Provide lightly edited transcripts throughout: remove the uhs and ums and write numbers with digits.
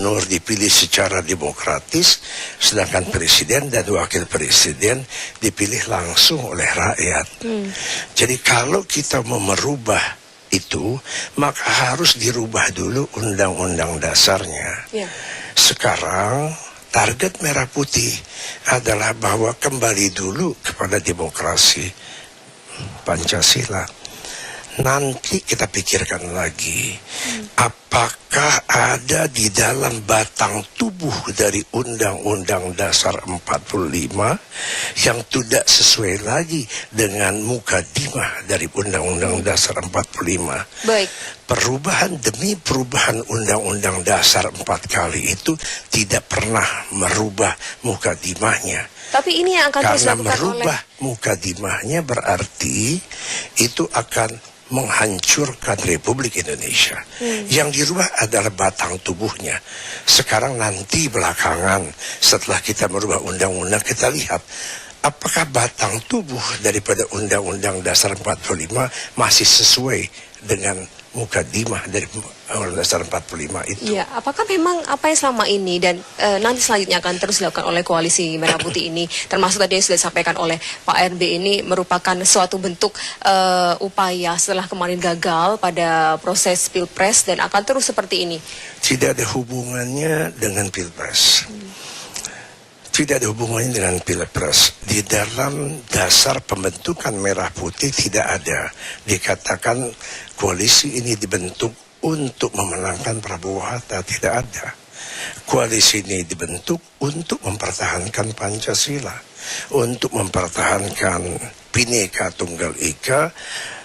Nur dipilih secara demokratis, sedangkan presiden dan wakil presiden dipilih langsung oleh rakyat. Jadi kalau kita mau merubah itu, maka harus dirubah dulu undang-undang dasarnya. Sekarang target Merah Putih adalah bahwa kembali dulu kepada demokrasi Pancasila. Nanti kita pikirkan lagi, apakah ada di dalam batang tubuh dari Undang-Undang Dasar 45 yang tidak sesuai lagi dengan mukadimah dari Undang-Undang Dasar 45. Baik. Perubahan demi perubahan Undang-Undang Dasar 4 kali itu tidak pernah merubah mukadimahnya. Tapi ini yang akan terus Karena dilakukan merubah mukadimahnya berarti itu akan menghancurkan Republik Indonesia. Yang dirubah adalah batang tubuhnya. Sekarang nanti belakangan setelah kita merubah undang-undang, kita lihat apakah batang tubuh daripada Undang-Undang Dasar 45 masih sesuai dengan mukadimah dari Undang-Undang Dasar 45 itu. Ya, apakah memang apa yang selama ini dan nanti selanjutnya akan terus dilakukan oleh koalisi Merah Putih ini, termasuk tadi yang sudah disampaikan oleh Pak RB ini, merupakan suatu bentuk upaya setelah kemarin gagal pada proses Pilpres dan akan terus seperti ini? Tidak ada hubungannya dengan Pilpres. Tidak ada hubungannya dengan Pilpres. Di dalam dasar pembentukan Merah Putih tidak ada dikatakan koalisi ini dibentuk untuk memenangkan Prabowo Hatta. Tidak ada. Koalisi ini dibentuk untuk mempertahankan Pancasila, untuk mempertahankan Bhinneka Tunggal Ika.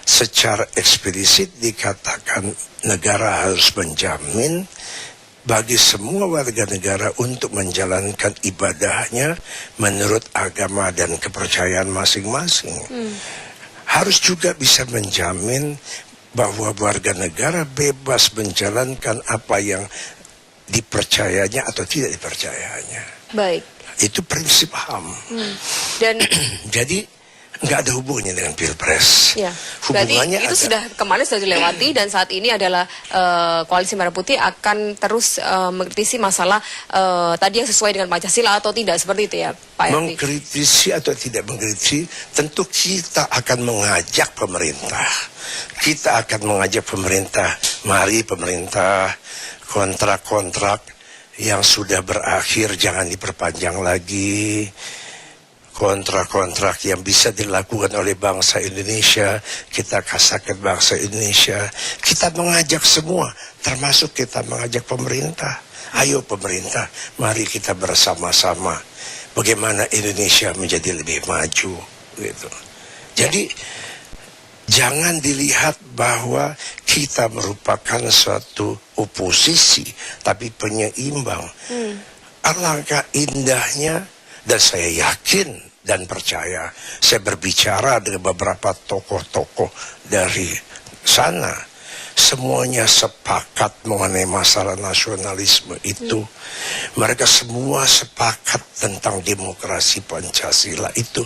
Secara eksplisit dikatakan negara harus menjamin bagi semua warga negara untuk menjalankan ibadahnya menurut agama dan kepercayaan masing-masing. Harus juga bisa menjamin bahwa warga negara bebas menjalankan apa yang dipercayanya atau tidak dipercayanya. Baik. Itu prinsip HAM. Dan jadi nggak ada hubungannya dengan Pilpres. ya, Hubungannya berarti itu sudah kemarin sudah dilewati dan saat ini adalah koalisi Merah Putih akan terus mengkritisi masalah tadi yang sesuai dengan Pancasila atau tidak, seperti itu ya Pak Yanti? Mengkritisi atau tidak mengkritisi, tentu kita akan mengajak pemerintah. Kita akan mengajak pemerintah, mari pemerintah, kontrak-kontrak yang sudah berakhir jangan diperpanjang lagi. Kontrak-kontrak yang bisa dilakukan oleh bangsa Indonesia, kita kasihkan bangsa Indonesia. Kita mengajak semua, termasuk kita mengajak pemerintah. Ayo pemerintah, mari kita bersama-sama bagaimana Indonesia menjadi lebih maju, gitu. Jadi jangan dilihat bahwa kita merupakan suatu oposisi, tapi penyeimbang. Alangkah indahnya, dan saya yakin dan percaya, saya berbicara dengan beberapa tokoh-tokoh dari sana, semuanya sepakat mengenai masalah nasionalisme itu. Mereka semua sepakat tentang demokrasi Pancasila itu.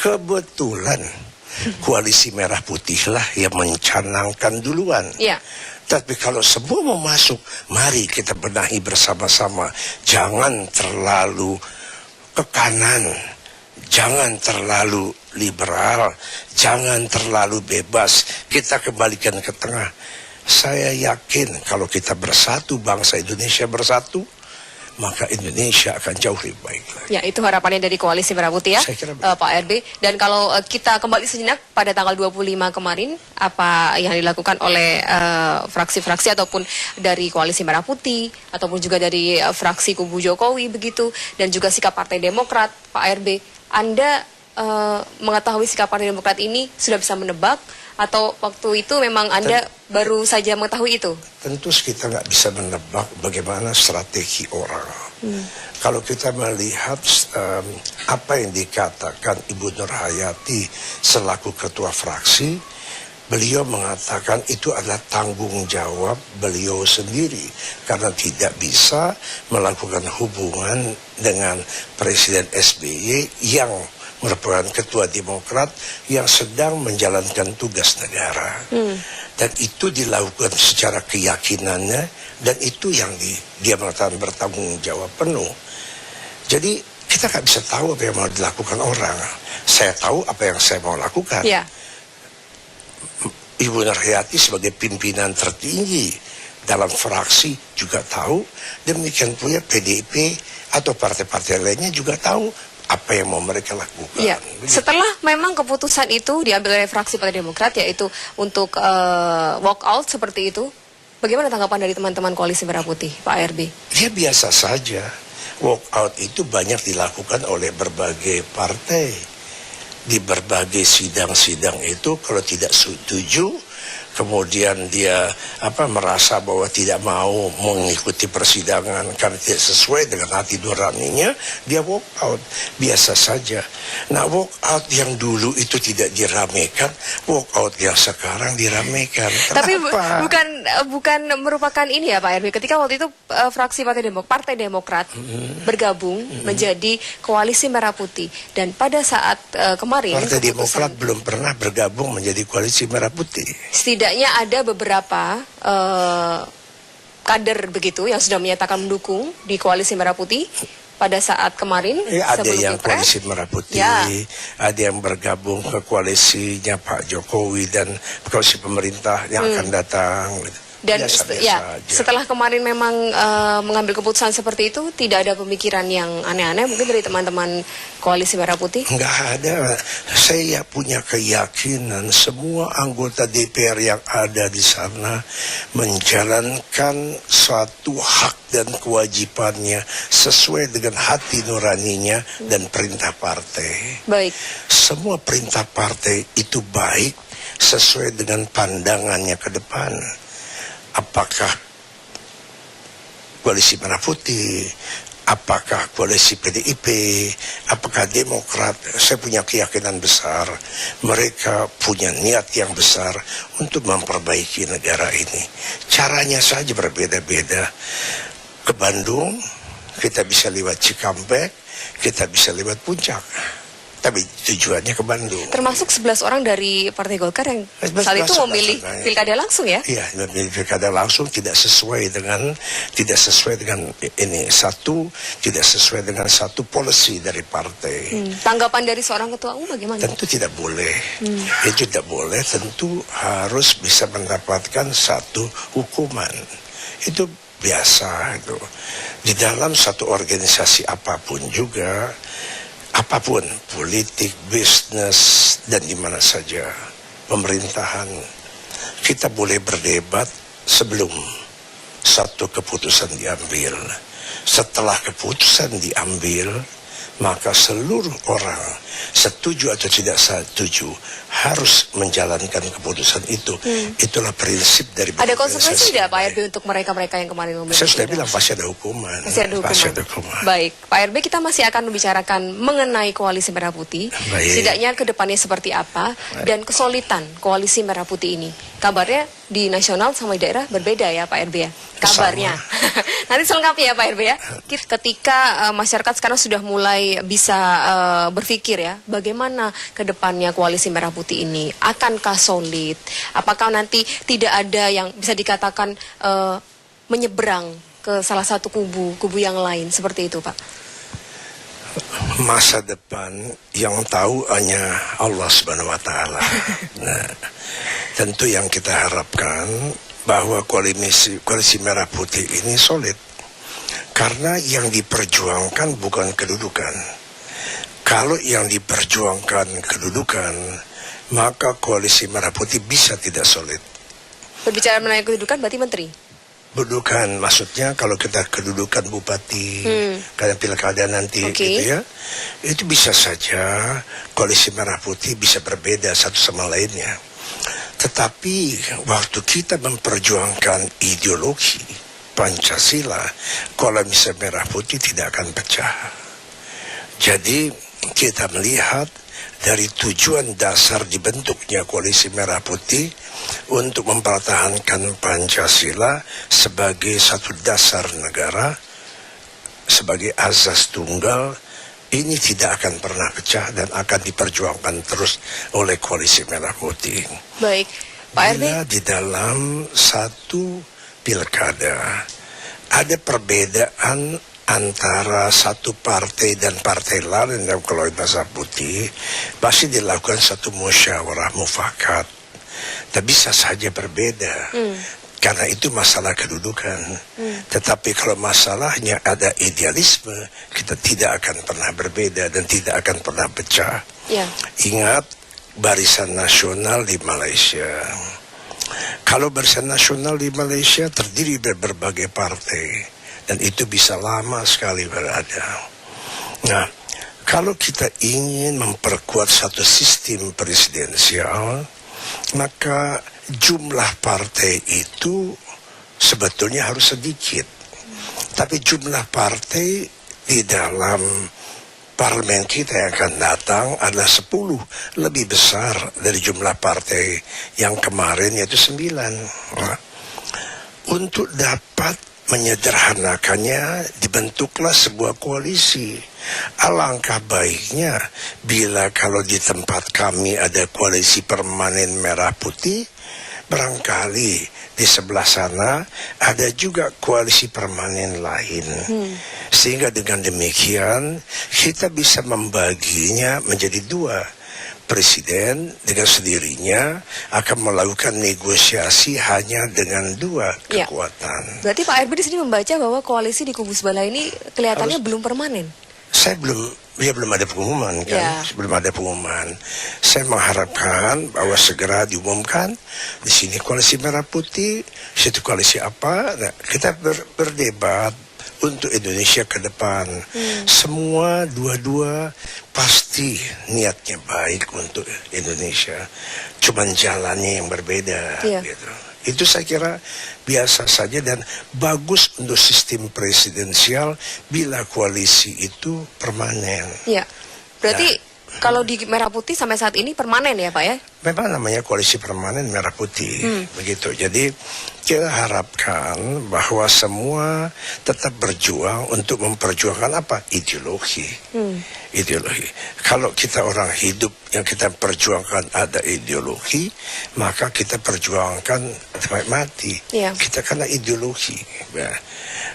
Kebetulan koalisi Merah Putih lah yang mencanangkan duluan. Tapi kalau semua mau masuk, mari kita benahi bersama-sama. Jangan terlalu ke kanan, jangan terlalu liberal, jangan terlalu bebas. Kita kembalikan ke tengah. Saya yakin kalau kita bersatu, bangsa Indonesia bersatu, maka Indonesia akan jauh lebih baik lagi. Ya, itu harapannya dari koalisi Merah Putih ya, Pak RB. Dan kalau kita kembali sejenak pada tanggal 25 kemarin, apa yang dilakukan oleh fraksi-fraksi ataupun dari koalisi Merah Putih, ataupun juga dari fraksi kubu Jokowi begitu, dan juga sikap Partai Demokrat, Pak RB, Anda mengetahui sikap Partai Demokrat ini sudah bisa menebak, atau waktu itu memang Anda baru saja mengetahui itu? Tentu kita nggak bisa menebak bagaimana strategi orang. Kalau kita melihat apa yang dikatakan Ibu Nur Hayati selaku ketua fraksi, beliau mengatakan itu adalah tanggung jawab beliau sendiri karena tidak bisa melakukan hubungan dengan Presiden SBY yang merupakan ketua Demokrat yang sedang menjalankan tugas negara. Dan itu dilakukan secara keyakinannya, dan itu yang dia mengatakan bertanggung jawab penuh. Jadi kita nggak bisa tahu apa yang mau dilakukan orang. Saya tahu apa yang saya mau lakukan. Ya. Ibu Nurhayati sebagai pimpinan tertinggi dalam fraksi juga tahu, demikian pula PDIP atau partai-partai lainnya juga tahu apa yang mau mereka lakukan. Ya. Setelah memang keputusan itu diambil oleh fraksi Partai Demokrat, yaitu untuk walk out seperti itu, bagaimana tanggapan dari teman-teman Koalisi Merah Putih, Pak ARB? Ya biasa saja. Walk out itu banyak dilakukan oleh berbagai partai. Di berbagai sidang-sidang itu kalau tidak setuju, kemudian dia merasa bahwa tidak mau mengikuti persidangan karena tidak sesuai dengan hati nuraninya, dia walk out. Biasa saja. Nah, walk out yang dulu itu tidak diramaikan, walk out yang sekarang diramaikan. Tapi Kenapa? bukan merupakan ini ya Pak RB. Ketika waktu itu fraksi Partai Demokrat bergabung menjadi Koalisi Merah Putih, dan pada saat kemarin Partai Demokrat belum pernah bergabung menjadi Koalisi Merah Putih. Setidaknya ada beberapa kader begitu yang sudah menyatakan mendukung di Koalisi Merah Putih pada saat kemarin. Ada sebelum yang Pilpres. Koalisi Merah Putih, Ya. ada yang bergabung ke koalisinya Pak Jokowi dan koalisi pemerintah yang akan datang. Dan Biasa-biasa ya, aja. setelah kemarin memang mengambil keputusan seperti itu, tidak ada pemikiran yang aneh-aneh mungkin dari teman-teman Koalisi Merah Putih? Nggak ada. Saya punya keyakinan semua anggota DPR yang ada di sana menjalankan suatu hak dan kewajibannya sesuai dengan hati nuraninya dan perintah partai. Baik. Semua perintah partai itu baik sesuai dengan pandangannya ke depan. Apakah Koalisi Merah Putih, apakah Koalisi PDIP, apakah Demokrat, saya punya keyakinan besar mereka punya niat yang besar untuk memperbaiki negara ini. Caranya saja berbeda-beda. Ke Bandung kita bisa lewat Cikampek, kita bisa lewat Puncak, tapi tujuannya ke Bandung. Termasuk 11 orang dari Partai Golkar yang saat itu memilih pilkada langsung ya? Iya, memilih pilkada langsung tidak sesuai dengan ini tidak sesuai dengan satu policy dari partai. Tanggapan dari seorang ketua umum bagaimana? Tentu tidak boleh. Itu tidak boleh, tentu harus bisa mendapatkan satu hukuman. Itu biasa itu. Di dalam satu organisasi apapun juga, apapun, politik, bisnis, dan di mana saja, pemerintahan, kita boleh berdebat sebelum satu keputusan diambil. Setelah keputusan diambil, maka seluruh orang, setuju atau tidak setuju, harus menjalankan keputusan itu. Itulah prinsip dari Ada konsekuensi tidak Pak baik. RB untuk mereka-mereka yang kemarin memilih? Saya sudah bilang pasti ada hukuman. Pasti ada hukuman. Baik, Pak RB, kita masih akan membicarakan mengenai Koalisi Merah Putih. Baik. Setidaknya ke depannya seperti apa dan kesulitan Koalisi Merah Putih ini. Kabarnya di nasional sama di daerah berbeda ya Pak RB ya? Kabarnya. Nanti selengkapnya ya Pak RB ya. Ketika masyarakat sekarang sudah mulai bisa berpikir ya, bagaimana ke depannya Koalisi Merah Putih ini? Akankah solid? Apakah nanti tidak ada yang bisa dikatakan menyeberang ke salah satu kubu yang lain seperti itu Pak? Masa depan yang tahu hanya Allah Subhanahu wa Ta'ala. Nah, tentu yang kita harapkan bahwa koalisi Merah Putih ini solid, karena yang diperjuangkan bukan kedudukan. Kalau yang diperjuangkan kedudukan, maka Koalisi Merah Putih bisa tidak solid. Berbicara mengenai kedudukan berarti menteri? Bukan, maksudnya kalau kita kedudukan bupati, karena pilkada nanti gitu ya, itu bisa saja Koalisi Merah Putih bisa berbeda satu sama lainnya. Tetapi waktu kita memperjuangkan ideologi Pancasila, Koalisi Merah Putih tidak akan pecah. Jadi kita melihat dari tujuan dasar dibentuknya Koalisi Merah Putih untuk mempertahankan Pancasila sebagai satu dasar negara, sebagai azas tunggal, ini tidak akan pernah pecah dan akan diperjuangkan terus oleh Koalisi Merah Putih. Baik, Pak RB. Bila di dalam satu pilkada ada perbedaan antara satu partai dan partai lain dalam Koalisi Merah Putih, pasti dilakukan satu musyawarah mufakat. Tak bisa saja berbeda. Karena itu masalah kedudukan. Tetapi kalau masalahnya ada idealisme, kita tidak akan pernah berbeda dan tidak akan pernah pecah. Ya. Ingat Barisan Nasional di Malaysia. Kalau Barisan Nasional di Malaysia terdiri dari berbagai partai dan itu bisa lama sekali berada. Nah, kalau kita ingin memperkuat satu sistem presidensial, maka jumlah partai itu sebetulnya harus sedikit. Tapi jumlah partai di dalam parlemen kita yang akan datang adalah 10 lebih besar dari jumlah partai yang kemarin, yaitu 9. Nah, untuk dapat menyederhanakannya, dibentuklah sebuah koalisi. Alangkah baiknya bila kalau di tempat kami ada koalisi permanen merah putih, barangkali di sebelah sana ada juga koalisi permanen lain. Sehingga dengan demikian kita bisa membaginya menjadi 2. Presiden dengan sendirinya akan melakukan negosiasi hanya dengan 2 kekuatan. Berarti Pak RB di sini membaca bahwa koalisi di kubu sebelah ini kelihatannya belum permanen. Saya belum ada pengumuman kan, belum ada pengumuman. Saya mengharapkan bahwa segera diumumkan di sini koalisi merah putih, situ koalisi apa. Nah, kita berdebat untuk Indonesia ke depan. Semua dua-dua pasti niatnya baik untuk Indonesia. Cuman jalannya yang berbeda. Gitu. Itu saya kira biasa saja dan bagus untuk sistem presidensial bila koalisi itu permanen. Iya. Berarti kalau di Merah Putih sampai saat ini permanen ya Pak ya? Memang namanya koalisi permanen Merah Putih, begitu. Jadi kita harapkan bahwa semua tetap berjuang untuk memperjuangkan apa? Ideologi. Ideologi. Kalau kita orang hidup yang kita perjuangkan ada ideologi, maka kita perjuangkan sampai mati. Kita karena ideologi. Ya.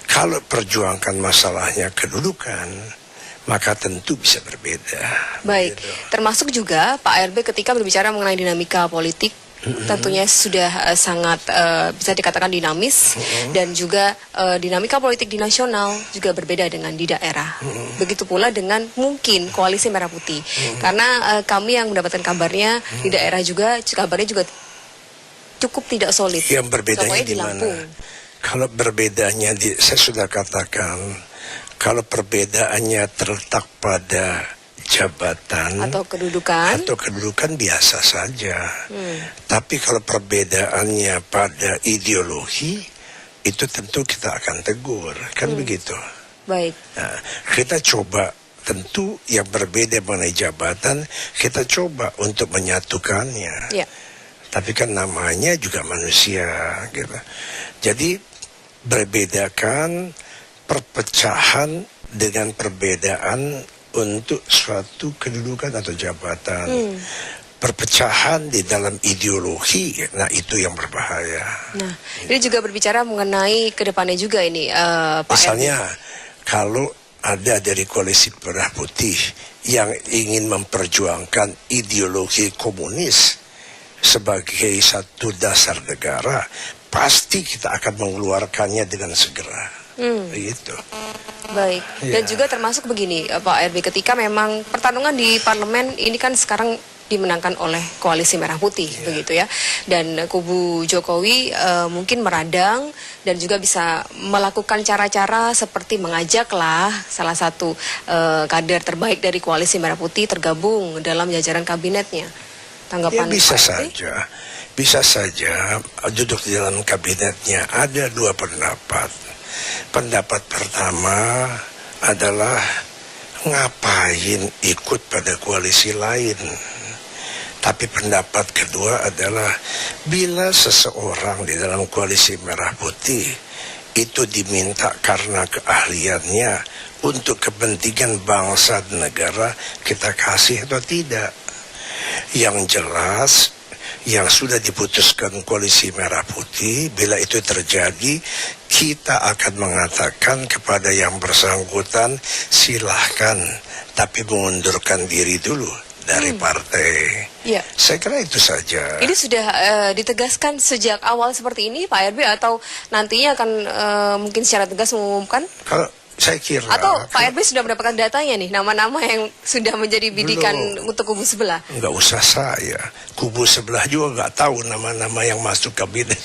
Kalau perjuangkan masalahnya kedudukan, maka tentu bisa berbeda. Baik, termasuk juga Pak RB ketika berbicara mengenai dinamika politik, tentunya sudah sangat bisa dikatakan dinamis, dan juga dinamika politik di nasional juga berbeda dengan di daerah. Begitu pula dengan mungkin koalisi Merah Putih, karena kami yang mendapatkan kabarnya di daerah juga kabarnya juga cukup tidak solid. Yang berbedanya di mana? Kalau berbedanya saya sudah katakan. Kalau perbedaannya terletak pada jabatan atau kedudukan biasa saja. Tapi kalau perbedaannya pada ideologi, itu tentu kita akan tegur, kan begitu. Baik. Nah, kita coba tentu yang berbeda mengenai jabatan, kita coba untuk menyatukannya. Tapi kan namanya juga manusia, gitu. Jadi berbedakan perpecahan dengan perbedaan untuk suatu kedudukan atau jabatan. Perpecahan di dalam ideologi, nah itu yang berbahaya. Nah, ini juga berbicara mengenai kedepannya juga ini, Pak misalnya, kalau ada dari koalisi Merah Putih yang ingin memperjuangkan ideologi komunis sebagai satu dasar negara, pasti kita akan mengeluarkannya dengan segera. Begitu. Baik. Dan juga termasuk begini Pak RB, ketika memang pertarungan di parlemen ini kan sekarang dimenangkan oleh koalisi Merah Putih, begitu ya. Dan kubu Jokowi mungkin meradang dan juga bisa melakukan cara-cara seperti mengajaklah salah satu kader terbaik dari koalisi Merah Putih tergabung dalam jajaran kabinetnya. Tanggapan bisa Pak RB? saja. Bisa saja duduk di dalam kabinetnya. Ada 2 pendapat. Pendapat pertama adalah ngapain ikut pada koalisi lain. Tapi pendapat kedua adalah bila seseorang di dalam koalisi Merah Putih itu diminta karena keahliannya untuk kepentingan bangsa dan negara, kita kasih atau tidak. Yang jelas, yang sudah diputuskan Koalisi Merah Putih, bila itu terjadi, kita akan mengatakan kepada yang bersangkutan, silahkan, tapi mengundurkan diri dulu dari partai. Ya. Saya kira itu saja. Ini sudah ditegaskan sejak awal seperti ini, Pak RB, atau nantinya akan mungkin secara tegas mengumumkan? Kalau saya kira, atau Pak RB sudah mendapatkan datanya nih, nama-nama yang sudah menjadi bidikan untuk kubu sebelah? Nggak usah saya, kubu sebelah juga nggak tahu nama-nama yang masuk kabinet.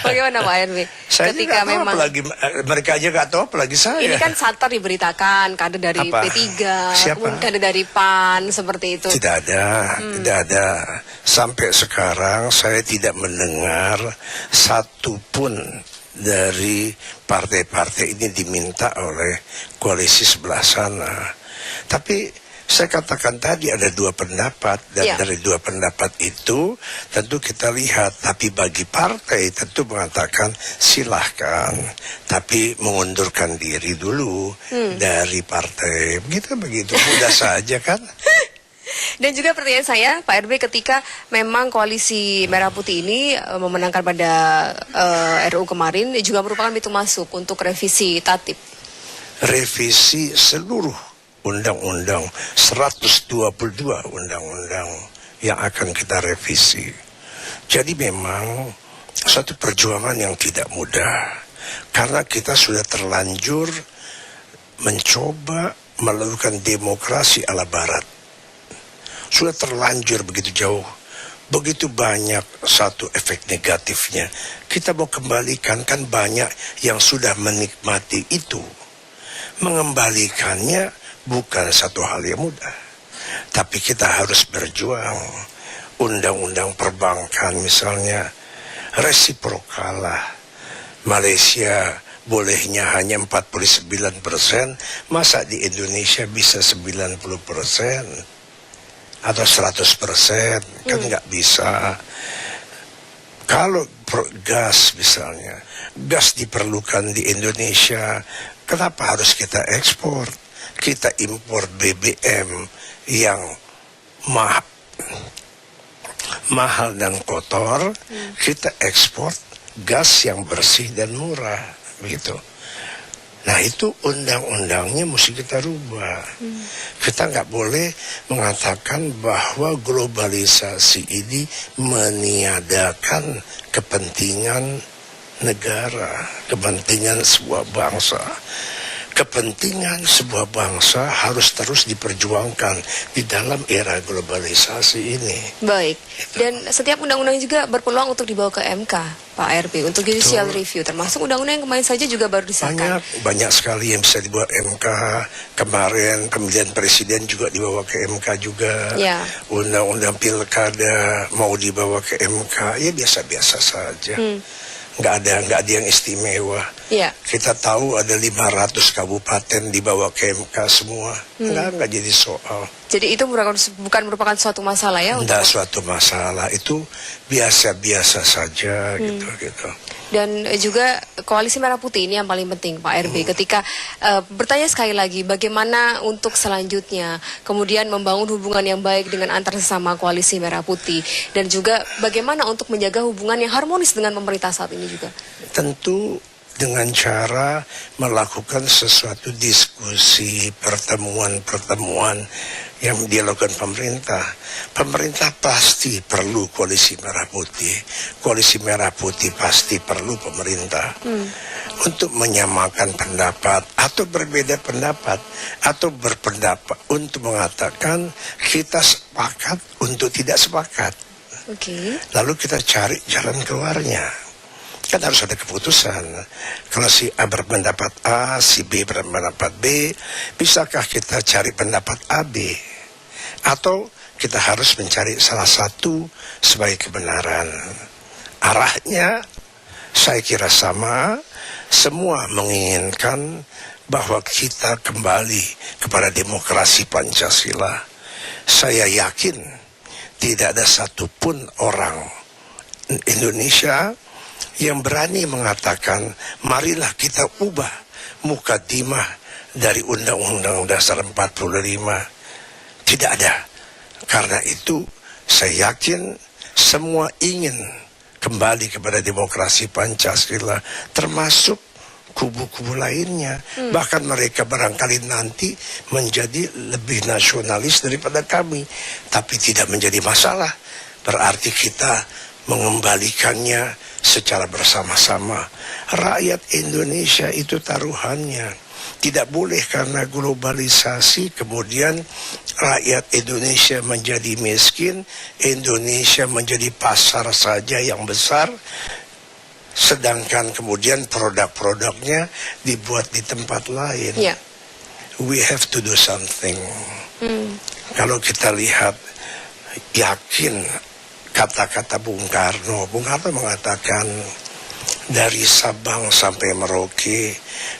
Bagaimana Pak RB? Saya ketika tahu, memang apalagi mereka aja nggak tahu, apalagi saya. ini kan santer diberitakan kader dari Apa? P3, Siapa? kemudian kader dari PAN seperti itu. Tidak ada, tidak ada. Sampai sekarang saya tidak mendengar satupun dari partai-partai ini diminta oleh koalisi sebelah sana. Tapi saya katakan tadi ada dua pendapat, dan dari dua pendapat itu tentu kita lihat. Tapi bagi partai tentu mengatakan silahkan, tapi mengundurkan diri dulu dari partai. Begitu mudah saja kan. Dan juga pertanyaan saya, Pak RB, ketika memang Koalisi Merah Putih ini memenangkan pada RUU kemarin, juga merupakan pintu masuk untuk revisi tatip. Revisi seluruh undang-undang 122 undang-undang yang akan kita revisi. Jadi memang suatu perjuangan yang tidak mudah, karena kita sudah terlanjur mencoba melakukan demokrasi ala barat. Sudah terlanjur begitu jauh, begitu banyak satu efek negatifnya. Kita mau kembalikan, kan banyak yang sudah menikmati itu. Mengembalikannya bukan satu hal yang mudah, tapi kita harus berjuang. Undang-undang perbankan misalnya, resiprokal lah. Malaysia bolehnya hanya 49%, masa di Indonesia bisa 90%? Atau 100%, kan nggak bisa. Kalau gas misalnya, gas diperlukan di Indonesia, kenapa harus kita ekspor? Kita impor BBM yang mahal dan kotor, kita ekspor gas yang bersih dan murah, begitu. Nah itu undang-undangnya mesti kita rubah. Kita nggak boleh mengatakan bahwa globalisasi ini meniadakan kepentingan negara, kepentingan sebuah bangsa. Kepentingan sebuah bangsa harus terus diperjuangkan di dalam era globalisasi ini. Baik, dan setiap undang-undang juga berpeluang untuk dibawa ke MK, Pak RB, untuk judicial review, termasuk undang-undang yang kemarin saja juga baru disahkan. Banyak sekali yang bisa dibawa MK. Kemarin pemilihan presiden juga dibawa ke MK juga. Ya. Undang-undang pilkada mau dibawa ke MK, ya biasa-biasa saja. Nggak ada yang istimewa. Ya. Kita tahu ada 500 kabupaten dibawa ke MK semua. Nggak jadi soal. Jadi itu bukan merupakan suatu masalah ya? Nggak suatu masalah, itu biasa-biasa saja gitu. Dan juga Koalisi Merah Putih ini yang paling penting, Pak RB, ketika bertanya sekali lagi bagaimana untuk selanjutnya kemudian membangun hubungan yang baik dengan antar sesama Koalisi Merah Putih, dan juga bagaimana untuk menjaga hubungan yang harmonis dengan pemerintah saat ini juga. Tentu dengan cara melakukan sesuatu diskusi, pertemuan-pertemuan yang dilakukan pemerintah. Pemerintah pasti perlu Koalisi Merah Putih. Koalisi Merah Putih pasti perlu pemerintah. Untuk menyamakan pendapat atau berbeda pendapat atau berpendapat untuk mengatakan kita sepakat untuk tidak sepakat. Lalu kita cari jalan keluarnya. Kan harus ada keputusan. Kalau si A berpendapat A, si B berpendapat B, bisakah kita cari pendapat A, B? Atau kita harus mencari salah satu sebagai kebenaran? Arahnya saya kira sama. Semua menginginkan bahwa kita kembali kepada demokrasi Pancasila. Saya yakin tidak ada satupun orang Indonesia yang berani mengatakan, marilah kita ubah mukadimah dari Undang-Undang Dasar 45. Tidak ada. Karena itu saya yakin semua ingin kembali kepada demokrasi Pancasila, termasuk kubu-kubu lainnya. Bahkan mereka barangkali nanti menjadi lebih nasionalis daripada kami. Tapi tidak menjadi masalah. Berarti kita mengembalikannya secara bersama-sama. Rakyat Indonesia itu taruhannya. Tidak boleh karena globalisasi kemudian rakyat Indonesia menjadi miskin, Indonesia menjadi pasar saja yang besar, sedangkan kemudian produk-produknya dibuat di tempat lain. Yeah. We have to do something. Kalau kita lihat, yakin kata-kata Bung Karno mengatakan, dari Sabang sampai Merauke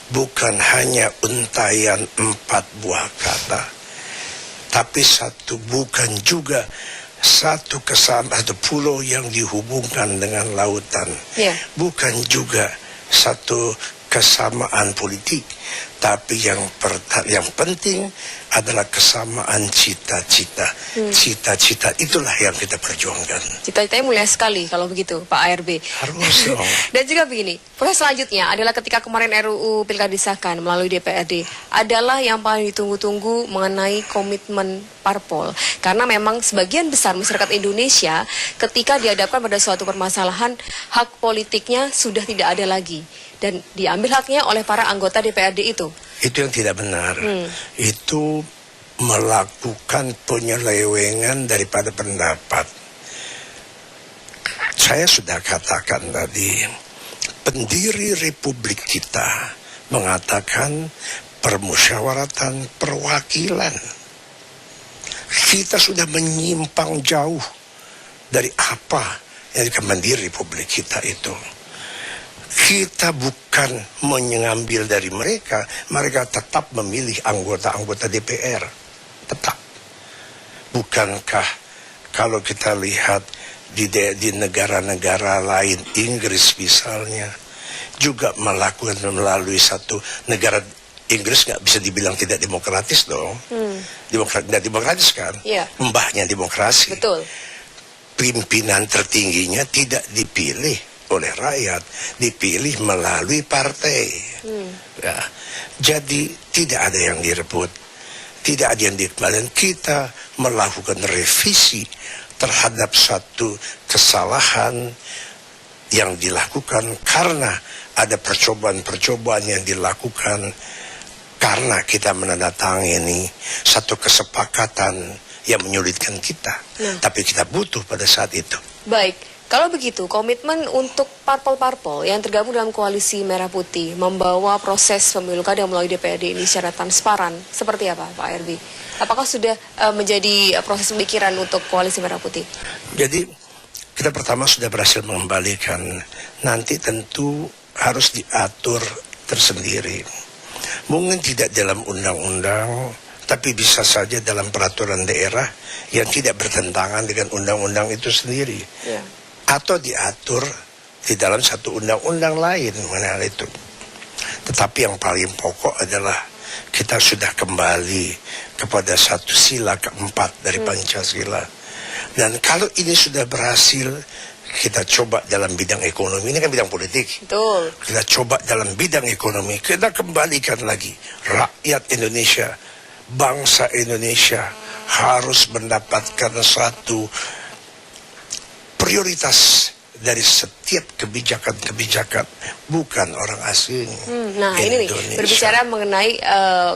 bukan hanya untayan 4 buah kata, tapi bukan juga satu pulau yang dihubungkan dengan lautan. Yeah. Bukan juga satu kesamaan politik, tapi yang penting adalah kesamaan cita-cita. Cita-cita itulah yang kita perjuangkan. Cita-citanya mulia sekali kalau begitu, Pak ARB. Harus dong. Dan juga begini, proses selanjutnya adalah ketika kemarin RUU Pilkada disahkan melalui DPRD, adalah yang paling ditunggu-tunggu mengenai komitmen parpol. Karena memang sebagian besar masyarakat Indonesia ketika dihadapkan pada suatu permasalahan, hak politiknya sudah tidak ada lagi. Dan diambil haknya oleh para anggota DPRD itu. Itu yang tidak benar. Itu melakukan penyelewengan daripada pendapat. Saya sudah katakan tadi, pendiri Republik kita mengatakan permusyawaratan perwakilan. Kita sudah menyimpang jauh dari apa yang menjadi Republik kita itu. Kita bukan mengambil dari mereka, mereka tetap memilih anggota-anggota DPR, tetap. Bukankah kalau kita lihat di negara-negara lain, Inggris misalnya, juga melakukan melalui satu negara. Inggris nggak bisa dibilang tidak demokratis dong. Nggak demokratis kan? Yeah. Mbahnya demokrasi. Betul. Pimpinan tertingginya tidak dipilih oleh rakyat, dipilih melalui partai. Ya. Jadi tidak ada yang direbut, tidak ada yang dikembalikan. Kita melakukan revisi terhadap satu kesalahan yang dilakukan karena ada percobaan-percobaan yang dilakukan karena kita menandatangani satu kesepakatan yang menyulitkan kita. Tapi kita butuh pada saat itu. Baik. Kalau begitu, komitmen untuk parpol-parpol yang tergabung dalam koalisi Merah Putih membawa proses pemilu kada melalui DPRD ini secara transparan, seperti apa Pak ARB? Apakah sudah menjadi proses pemikiran untuk koalisi Merah Putih? Jadi kita pertama sudah berhasil mengembalikan, nanti tentu harus diatur tersendiri. Mungkin tidak dalam undang-undang, tapi bisa saja dalam peraturan daerah yang tidak bertentangan dengan undang-undang itu sendiri. Yeah. Atau diatur di dalam satu undang-undang lain mengenai itu. Tetapi yang paling pokok adalah kita sudah kembali kepada satu sila keempat dari Pancasila. Dan kalau ini sudah berhasil, kita coba dalam bidang ekonomi, ini kan bidang politik. Betul. Kita coba dalam bidang ekonomi, kita kembalikan lagi rakyat Indonesia, bangsa Indonesia harus mendapatkan satu prioritas dari setiap kebijakan-kebijakan, bukan orang asing. Nah ini nih, berbicara mengenai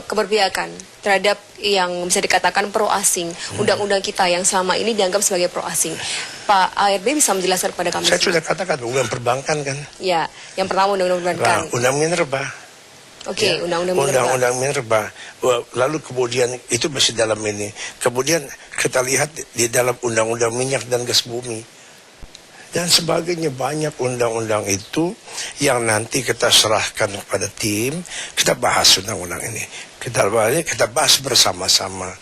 keberpihakan terhadap yang bisa dikatakan pro asing, undang-undang kita yang selama ini dianggap sebagai pro asing. Pak ARB bisa menjelaskan kepada kami? Saya sudah katakan undang perbankan kan. Ya, yang pertama undang-undang perbankan. Undang minerba. Oke, ya, undang-undang minerba. Lalu kemudian itu masih dalam ini. Kemudian kita lihat di dalam undang-undang minyak dan gas bumi. dan sebagainya. Banyak undang-undang itu yang nanti kita serahkan kepada tim, kita bahas undang-undang ini. Kita bahas bersama-sama.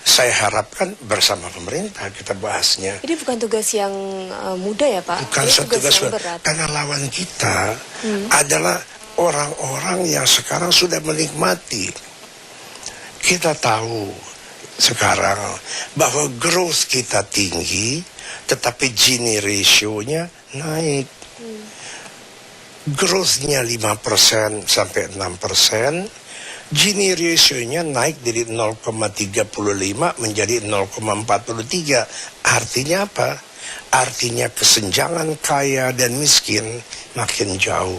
Saya harapkan bersama pemerintah kita bahasnya. Ini bukan tugas yang mudah ya Pak? Bukan ini tugas yang berat. Karena lawan kita adalah orang-orang yang sekarang sudah menikmati. Kita tahu sekarang bahwa growth kita tinggi, tetapi Gini ratio-nya naik. Growth-nya 5% sampai 6%, Gini ratio-nya naik dari 0,35 menjadi 0,43. Artinya apa? Artinya kesenjangan kaya dan miskin makin jauh.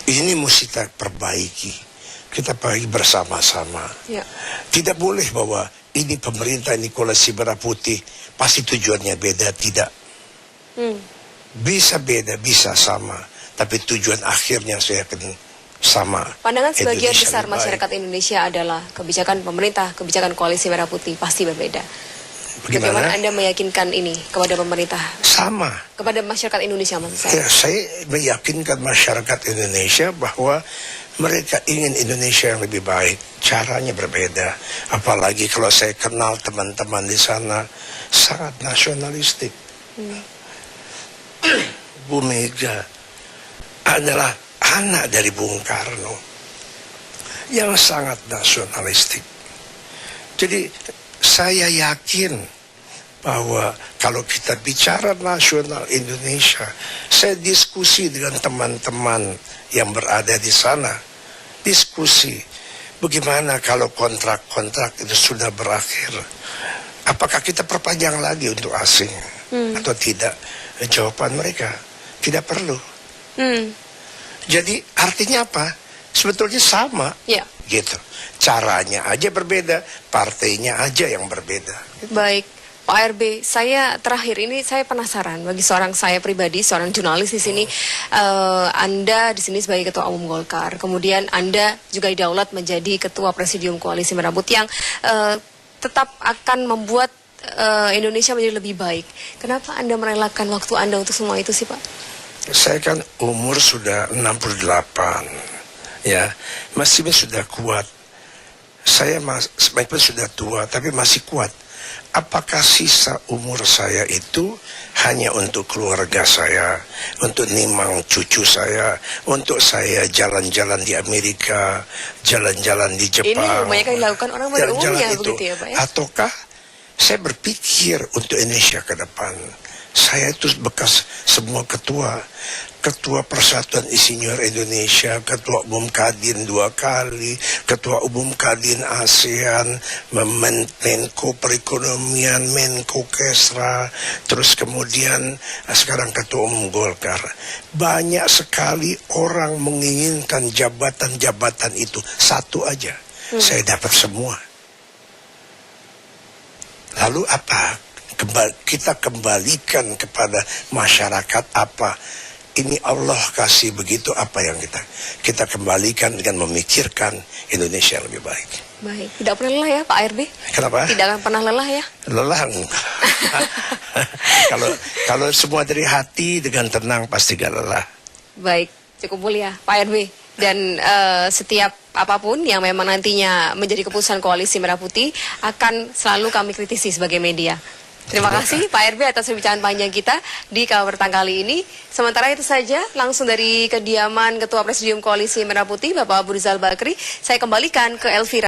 Ini mesti kita perbaiki. Kita pergi bersama-sama. Ya. Tidak boleh bahwa ini pemerintah, ini koalisi merah putih, pasti tujuannya beda. Tidak. Bisa beda, bisa sama. Tapi tujuan akhirnya saya akan sama. Pandangan sebagian besar masyarakat Indonesia adalah kebijakan pemerintah, kebijakan koalisi merah putih pasti berbeda. Bagaimana Anda meyakinkan ini kepada pemerintah? Sama. Kepada masyarakat Indonesia maksud saya? Ya, saya meyakinkan masyarakat Indonesia bahwa mereka ingin Indonesia yang lebih baik. Caranya berbeda. Apalagi kalau saya kenal teman-teman di sana sangat nasionalistik. Bu Mega adalah anak dari Bung Karno yang sangat nasionalistik. Jadi saya yakin bahwa kalau kita bicara nasional Indonesia, saya diskusi dengan teman-teman yang berada di sana. Diskusi, bagaimana kalau kontrak-kontrak itu sudah berakhir? Apakah kita perpanjang lagi untuk asing atau tidak? Jawaban mereka, tidak perlu. Jadi artinya apa? Sebetulnya sama, gitu. Caranya aja berbeda, partainya aja yang berbeda. Baik. Pak RB, saya terakhir ini saya penasaran bagi seorang saya pribadi, seorang jurnalis di sini, Anda di sini sebagai Ketua Umum Golkar, kemudian Anda juga didaulat menjadi Ketua Presidium Koalisi Merah Putih yang tetap akan membuat Indonesia menjadi lebih baik. Kenapa Anda merelakan waktu Anda untuk semua itu sih Pak? Saya kan umur sudah 68, ya, masih sudah kuat. Saya sebaiknya sudah tua, tapi masih kuat. Apakah sisa umur saya itu hanya untuk keluarga saya, untuk nimang cucu saya, untuk saya jalan-jalan di Amerika, jalan-jalan di Jepang? Ini banyak yang dilakukan orang pada umumnya begitu ya Pak ya? Ataukah saya berpikir untuk Indonesia ke depan? Saya itu bekas semua ketua Persatuan Insinyur Indonesia, Ketua Umum Kadin 2 kali, Ketua Umum Kadin ASEAN, Menko Perekonomian, Menko Kesra, terus kemudian sekarang Ketua Umum Golkar. Banyak sekali orang menginginkan jabatan-jabatan itu, satu aja. Saya dapat semua. Lalu apa? Kita kembalikan kepada masyarakat apa? Ini Allah kasih begitu, apa yang kita kembalikan dengan memikirkan Indonesia yang lebih baik. Baik, tidak pernah lelah ya Pak RB? Kenapa? Tidak akan pernah lelah ya? Lelah enggak. kalau semua dari hati dengan tenang pasti gak lelah. Baik, cukup mulia Pak RB. Dan setiap apapun yang memang nantinya menjadi keputusan Koalisi Merah Putih akan selalu kami kritisi sebagai media. Terima kasih Pak RB atas perbincangan panjang kita di Kabar Petang kali ini. Sementara itu saja, langsung dari kediaman Ketua Presidium Koalisi Merah Putih, Bapak Abu Rizal Bakri, saya kembalikan ke Elvira.